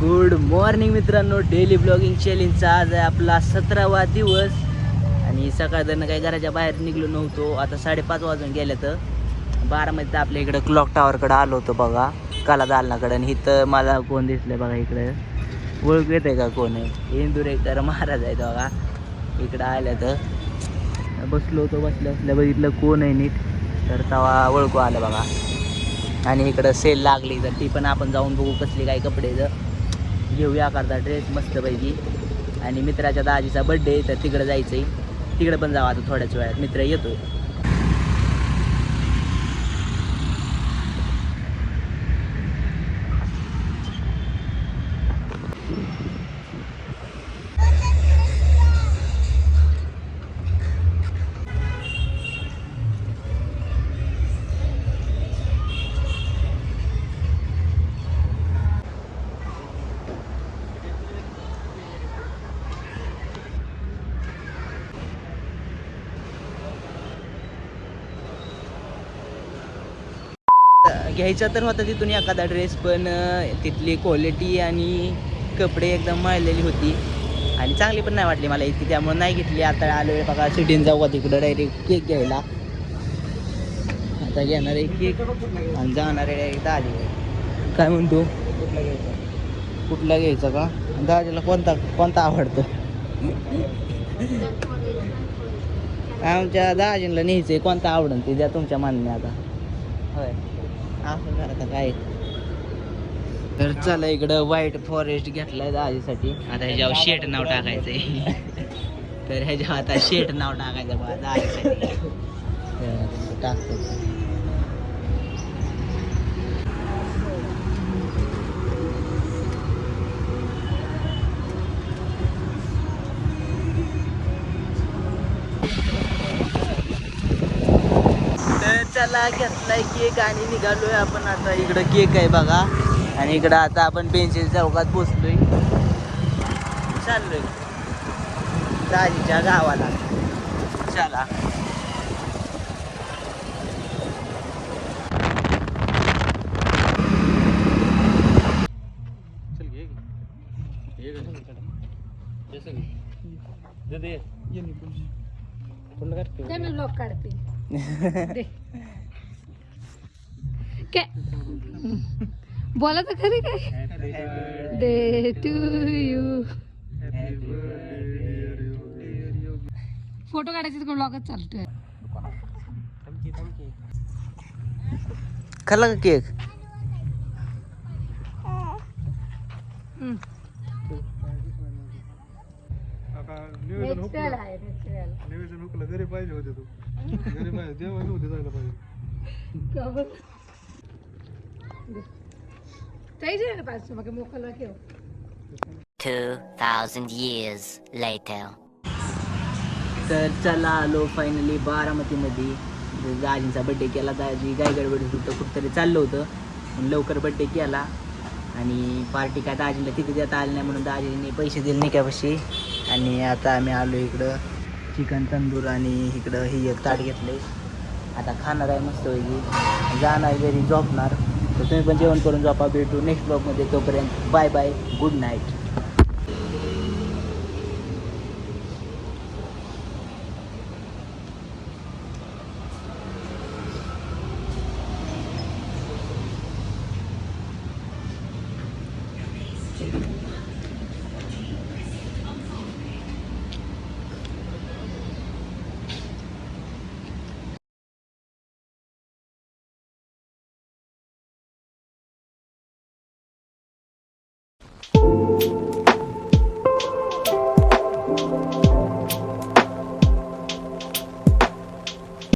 Good morning मित्रांनो, daily blogging चॅलेंजचा आज आहे आपला 17वा दिवस. आणि सकाळनं काही घराच्या बाहेर निघलो नव्हतो. आता 5:30 वाजून गेले तर बारामध्ये आपल्या इकडं क्लॉक टावरकडं आलो होतो बघा, काला दालनाकडं. आणि इथं मला कोण दिसलं बघा, इकडं ओळख येते का कोण आहे? इंदुरेकर महाराज आहेत बघा. इकडं आल्या तर बसलो होतो, बसल्या बघितलं कोण आहे नीट, तर तेव्हा ओळखू आलं बघा. आणि इकडं सेल लागली तर ती पण आपण जाऊन बघू कसली काय कपडे. जर घेऊया करता ड्रेस मस्तपैकी. आणि मित्राच्या दाजीचा बड्डे तर तिकडं जायचं आहे, तिकडं पण जाऊ आता थोड्याच वेळात. मित्र येतोय. घ्यायचा तर होता तिथून एखादा ड्रेस, पण तिथली क्वालिटी आणि कपडे एकदम मळलेली होती आणि चांगली पण नाही वाटली मला इतकी, त्यामुळे नाही घेतली. आता आलो आहे बघा सिटीन, जाऊ तिकडं डायरेक्ट केक घ्यायला. आता घेणार आहे केक आणि जाणार आहे डायरेक्ट दाजी. काय म्हणतो? कुठला घ्यायचा का? दाजीला कोणता आवडतं? आमच्या दाजींला न्यायचं आहे, कोणता आवडन ते द्या तुमच्या मान्य. आता होय असं आता काय. तर चला इकडं व्हाईट फॉरेस्ट घेतलाय दाजीसाठी. आता ह्याच्यावर शेट नाव टाकायचंय. तर ह्याच्यावर आता शेट नाव टाकायचं बघा दाजीसाठी. तर टाकतो. तर चला घेतलाय केक आणि निघालोय आपण आता. इकडं केक आहे बघा आणि इकडं आता आपण पेन्सिल चौकात पोचलोय. चाललोय दाजीच्या गावाला. चला लोक काढतील काय बोला तर खरी काय. Day to you. फोटो काढायचे तर ब्लॉगच चालतोय. खाल्ला का केक? नियोजन हुकलं घरी पाहिजे होते. तू घरी पाहिजे जेवण होते, जायला पाहिजे. मग मोकळा ठेव. 2000 years later. तर चला आलो फायनली बारामतीमध्ये. दाजींचा बड्डे केला. दाजी काय गडबड होतं, कुठंतरी चाललं होतं पण लवकर बड्डे केला. आणि पार्टी काय दाजीला तिथे देता आली नाही म्हणून दाजीने पैसे दिले निकापाशी. आणि आता आम्ही आलो इकडं चिकन तंदूर आणि इकडं ही एक ताट घेतले. आता खाणार आहे मस्त वेगळी, जाणार घरी झोपणार. तर तुम्ही पण जेवण करून झोपा. भेटू नेक्स्ट ब्लॉगमध्ये. तोपर्यंत बाय बाय, गुड नाईट.